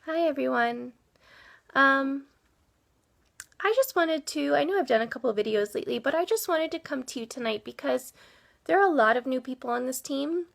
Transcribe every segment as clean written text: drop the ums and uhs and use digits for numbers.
Hi everyone. Um, I just wanted to, I know I've done a couple of videos lately, but I just wanted to come to you tonight because there are a lot of new people on this team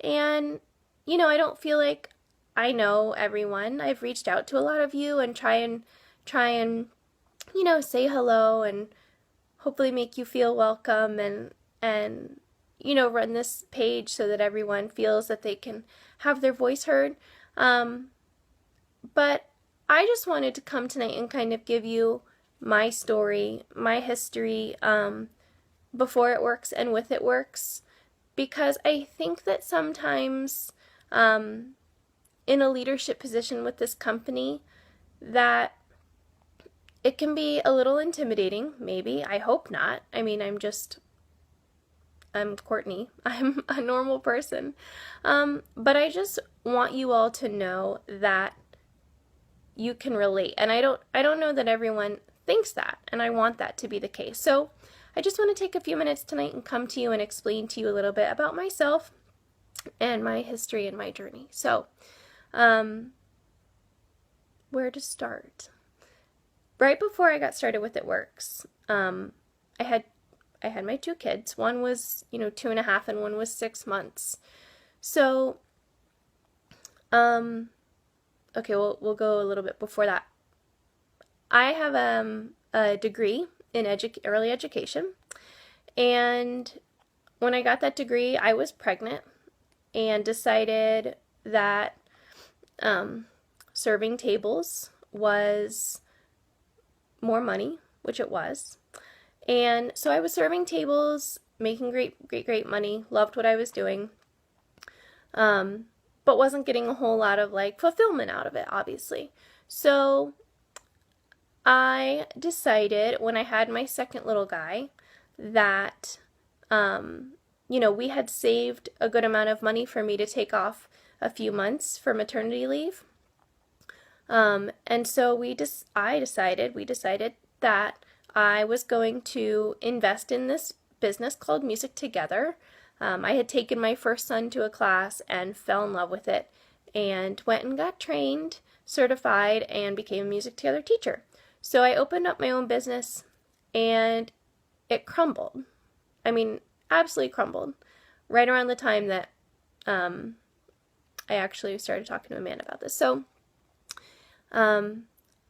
and, I don't feel like I know everyone. I've reached out to a lot of you and try and, say hello and hopefully make you feel welcome and run this page so that everyone feels that they can have their voice heard. Um, But I just wanted to come tonight and kind of give you my story, my history, before it works and with it works, because I think that sometimes in a leadership position with this company, that it can be a little intimidating, maybe. I hope not. I mean, I'm Courtney. I'm a normal person. But I just want you all to know that you can relate. And I don't know that everyone thinks that, and I want that to be the case. So, I just want to take a few minutes tonight and come to you and explain to you a little bit about myself and my history and my journey. So, um where to start? Right before I got started with ItWorks, I had I had my two kids. One was, 2.5 and one was 6 months. So, okay, we'll go a little bit before that. I have a degree in early education, and when I got that degree, I was pregnant and decided that serving tables was more money, which it was. And so I was serving tables, making great money, loved what I was doing, but wasn't getting a whole lot of like fulfillment out of it, obviously. So I decided when I had my second little guy that, we had saved a good amount of money for me to take off a few months for maternity leave. And so we decided that I was going to invest in this business called Music Together. I had taken my first son to a class and fell in love with it and went and got trained, certified, and became a Music Together teacher. So I opened up my own business and it crumbled. I mean, absolutely crumbled. Right around the time that I actually started talking to a man about this. So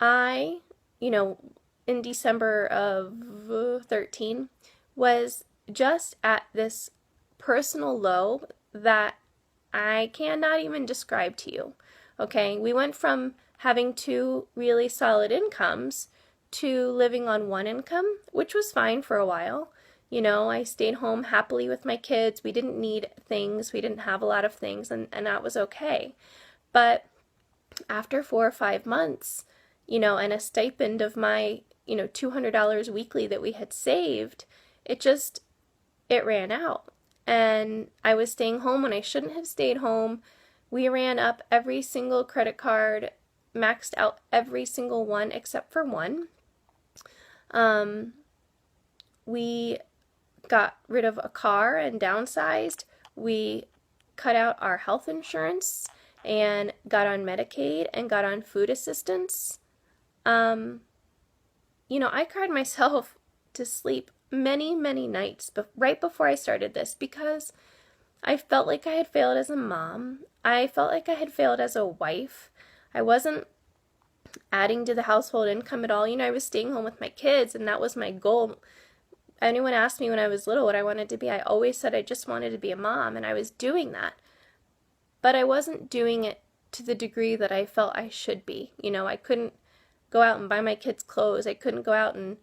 I, in December of 13, was just at this personal low that I cannot even describe to you. Okay, we went from having two really solid incomes to living on one income, which was fine for a while. I stayed home happily with my kids. We didn't need things, we didn't have a lot of things, and that was okay. But after 4 or 5 months, and a stipend of my, $200 weekly that we had saved, it ran out. And I was staying home when I shouldn't have stayed home. We ran up every single credit card, maxed out every single one except for one. We got rid of a car and downsized. We cut out our health insurance and got on Medicaid and got on food assistance. I cried myself to sleep many, many nights right before I started this because I felt like I had failed as a mom. I felt like I had failed as a wife. I wasn't adding to the household income at all. I was staying home with my kids, and that was my goal. Anyone asked me when I was little what I wanted to be, I always said I just wanted to be a mom, and I was doing that. But I wasn't doing it to the degree that I felt I should be. I couldn't go out and buy my kids clothes. I couldn't go out and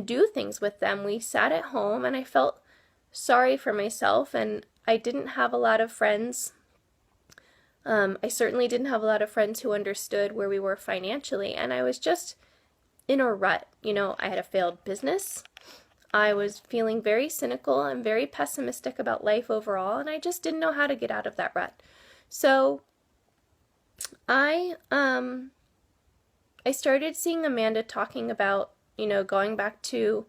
do things with them. We sat at home, and I felt sorry for myself, and I didn't have a lot of friends. I certainly didn't have a lot of friends who understood where we were financially, and I was just in a rut. I had a failed business. I was feeling very cynical and very pessimistic about life overall, and I just didn't know how to get out of that rut. So I started seeing Amanda talking about, going back to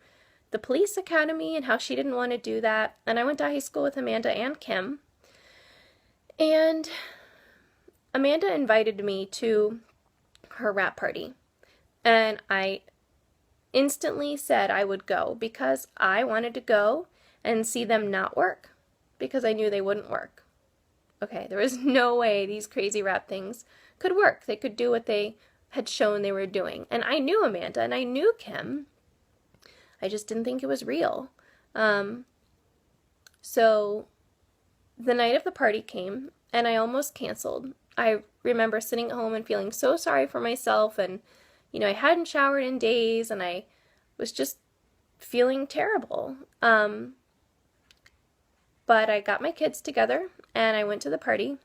the police academy and how she didn't want to do that. And I went to high school with Amanda and Kim. And Amanda invited me to her wrap party. And I instantly said I would go because I wanted to go and see them not work because I knew they wouldn't work. Okay, there was no way these crazy wrap things could work. They could do what they had shown they were doing. And I knew Amanda and I knew Kim. I just didn't think it was real. So the night of the party came and I almost canceled. I remember sitting at home and feeling so sorry for myself, and I hadn't showered in days and I was just feeling terrible. But I got my kids together and I went to the party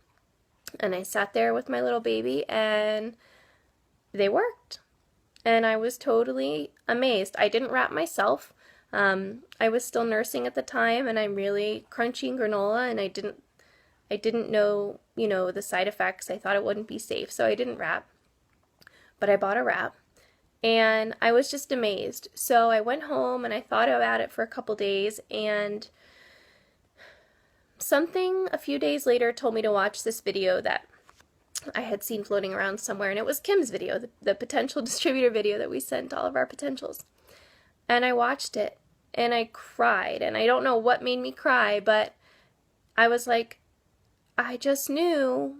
and I sat there with my little baby and they worked. And I was totally amazed. I didn't wrap myself. I was still nursing at the time and I'm really crunching granola and I didn't know, the side effects. I thought it wouldn't be safe, so I didn't wrap. But I bought a wrap and I was just amazed. So I went home and I thought about it for a couple days, and something a few days later told me to watch this video that I had seen floating around somewhere, and it was Kim's video, the potential distributor video that we sent all of our potentials. And I watched it and I cried, and I don't know what made me cry, but I was like, I just knew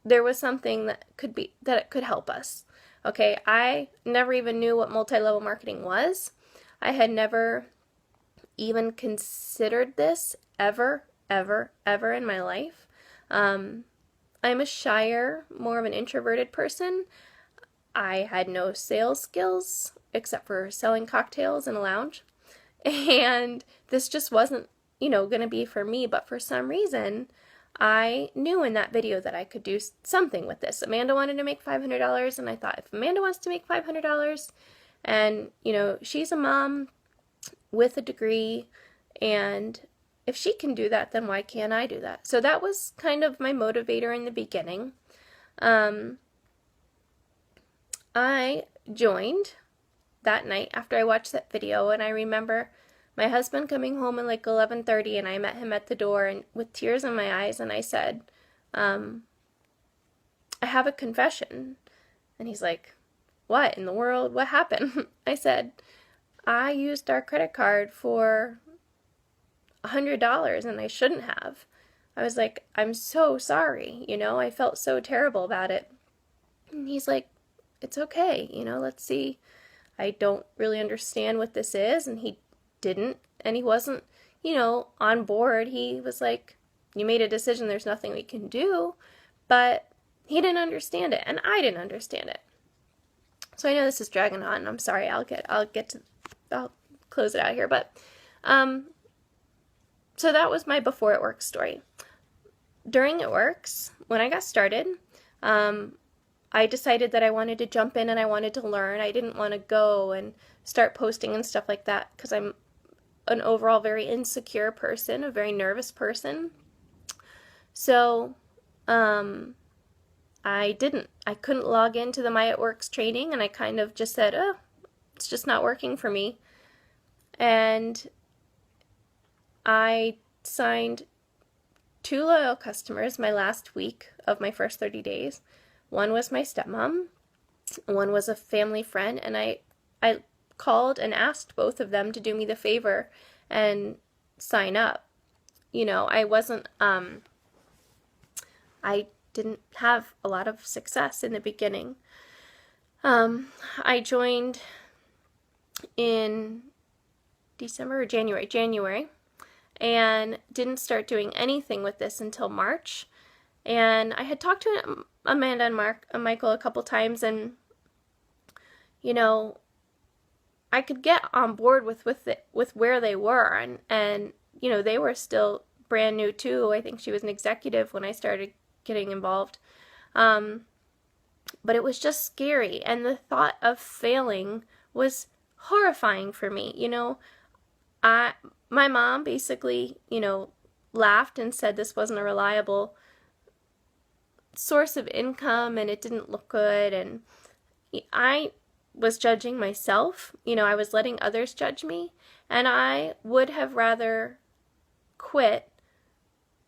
there was something that could help us. Okay, I never even knew what multi-level marketing was. I had never even considered this ever in my life. I'm a shyer, more of an introverted person. I had no sales skills except for selling cocktails in a lounge. And this just wasn't, going to be for me. But for some reason, I knew in that video that I could do something with this. Amanda wanted to make $500, and I thought, if Amanda wants to make $500, and, she's a mom with a degree, and if she can do that, then why can't I do that? So that was kind of my motivator in the beginning. I joined that night after I watched that video, and I remember my husband coming home at like 11:30, and I met him at the door and with tears in my eyes, and I said, I have a confession. And he's like, what in the world? What happened? I said, I used our credit card for $100 and I shouldn't have. I was like, I'm so sorry, I felt so terrible about it. And he's like, it's okay, let's see. I don't really understand what this is. And he didn't, and he wasn't, on board. He was like, you made a decision, there's nothing we can do. But he didn't understand it, and I didn't understand it. So I know this is dragging on, and I'm sorry. I'll close it out here. But so that was my before ItWorks story. During ItWorks, when I got started, I decided that I wanted to jump in and I wanted to learn. I didn't want to go and start posting and stuff like that because I'm an overall very insecure person, a very nervous person. So I couldn't log into the My ItWorks training, and I kind of just said, oh, it's just not working for me. And I signed 2 loyal customers my last week of my first 30 days. One was my stepmom, one was a family friend, and I called and asked both of them to do me the favor and sign up. I wasn't, I didn't have a lot of success in the beginning. I joined in December or January, and didn't start doing anything with this until March. And I had talked to Amanda and Michael a couple times, and I could get on board with where they were, and they were still brand new too. I think she was an executive when I started getting involved, but it was just scary, and the thought of failing was horrifying for me. My mom basically, laughed and said this wasn't a reliable source of income and it didn't look good, and I was judging myself. I was letting others judge me, and I would have rather quit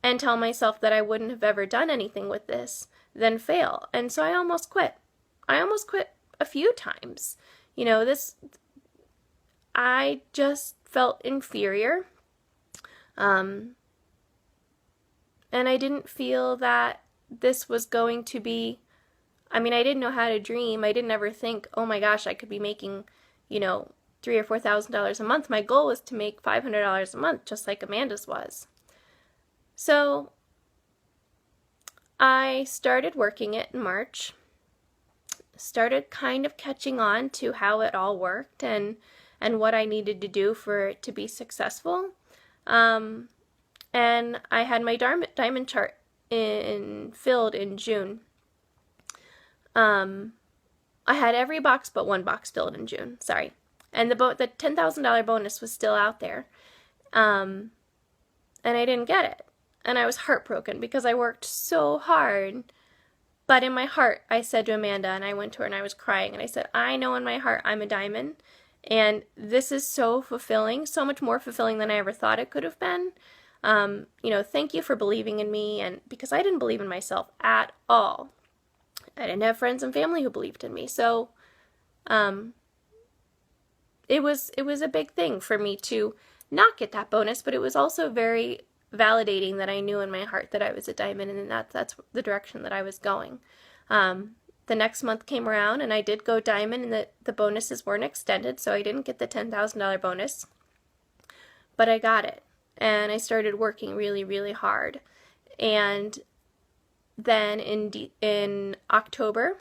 and tell myself that I wouldn't have ever done anything with this than fail. And so I almost quit. I almost quit a few times. I just felt inferior. And I didn't feel that this was going to be, I didn't know how to dream. I didn't ever think, oh my gosh, I could be making, $3,000 or $4,000 a month. My goal was to make $500 a month, just like Amanda's was. So I started working it in March, started kind of catching on to how it all worked and what I needed to do for it to be successful. And I had my diamond chart filled in June. I had every box but one box filled in June, sorry. And the $10,000 bonus was still out there. And I didn't get it. And I was heartbroken because I worked so hard. But in my heart, I said to Amanda, and I went to her and I was crying, and I said, I know in my heart I'm a diamond. And this is so fulfilling, so much more fulfilling than I ever thought it could have been. Thank you for believing in me, and because I didn't believe in myself at all. I didn't have friends and family who believed in me. So it was a big thing for me to not get that bonus, but it was also very validating that I knew in my heart that I was a diamond, and that's the direction that I was going. The next month came around and I did go diamond, and the bonuses weren't extended, so I didn't get the $10,000 bonus, but I got it. And I started working really, really hard. And then in October,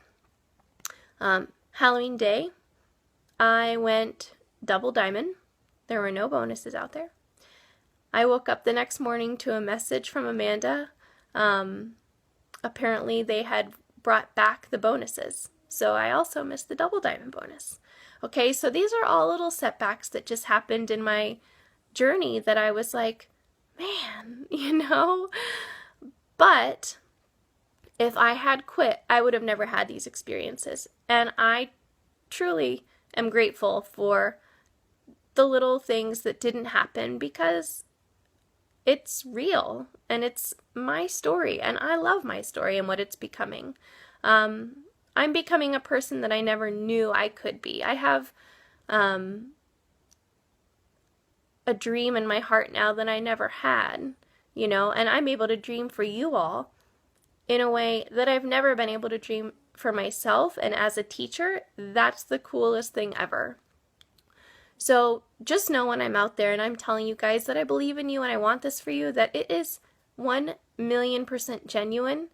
Halloween Day, I went double diamond. There were no bonuses out there. I woke up the next morning to a message from Amanda. Apparently they had brought back the bonuses. So I also missed the double diamond bonus. Okay, so these are all little setbacks that just happened in my journey that I was like, man, But if I had quit, I would have never had these experiences. And I truly am grateful for the little things that didn't happen, because it's real and it's my story, and I love my story and what it's becoming. I'm becoming a person that I never knew I could be. I have a dream in my heart now that I never had, and I'm able to dream for you all in a way that I've never been able to dream for myself. And as a teacher, that's the coolest thing ever. So just know when I'm out there and I'm telling you guys that I believe in you and I want this for you, that it is 1,000,000% genuine,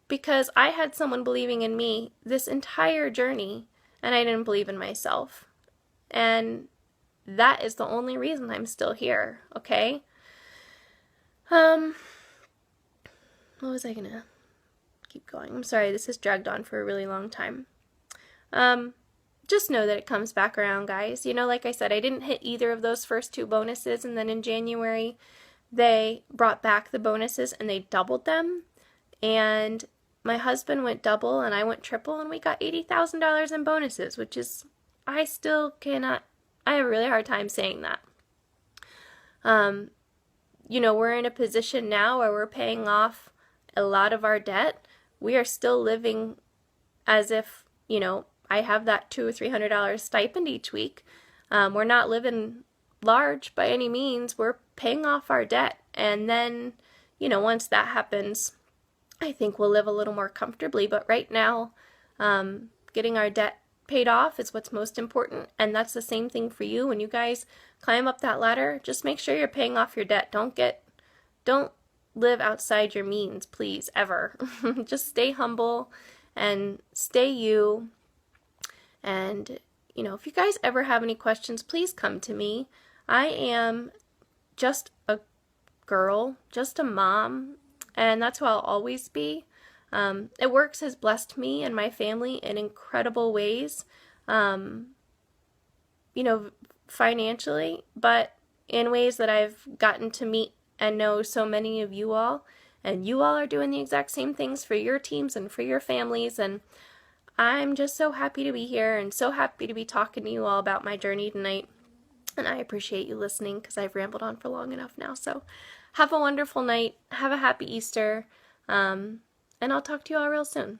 because I had someone believing in me this entire journey and I didn't believe in myself. And that is the only reason I'm still here, okay? What was I gonna keep going? I'm sorry, this has dragged on for a really long time. Just know that it comes back around, guys. Like I said, I didn't hit either of those first two bonuses, and then in January, they brought back the bonuses and they doubled them. And my husband went double and I went triple, and we got $80,000 in bonuses, which is, I have a really hard time saying that. We're in a position now where we're paying off a lot of our debt. We are still living as if, I have that $200 or $300 stipend each week. We're not living large by any means. We're paying off our debt. And then, once that happens, I think we'll live a little more comfortably. But right now, getting our debt paid off is what's most important. And that's the same thing for you. When you guys climb up that ladder, just make sure you're paying off your debt. Don't live outside your means, please, ever. Just stay humble and stay you. And, if you guys ever have any questions, please come to me. I am just a girl, just a mom, and that's who I'll always be. ItWorks has blessed me and my family in incredible ways, financially, but in ways that I've gotten to meet and know so many of you all, and you all are doing the exact same things for your teams and for your families, and I'm just so happy to be here and so happy to be talking to you all about my journey tonight. And I appreciate you listening, because I've rambled on for long enough now. So have a wonderful night. Have a happy Easter. And I'll talk to you all real soon.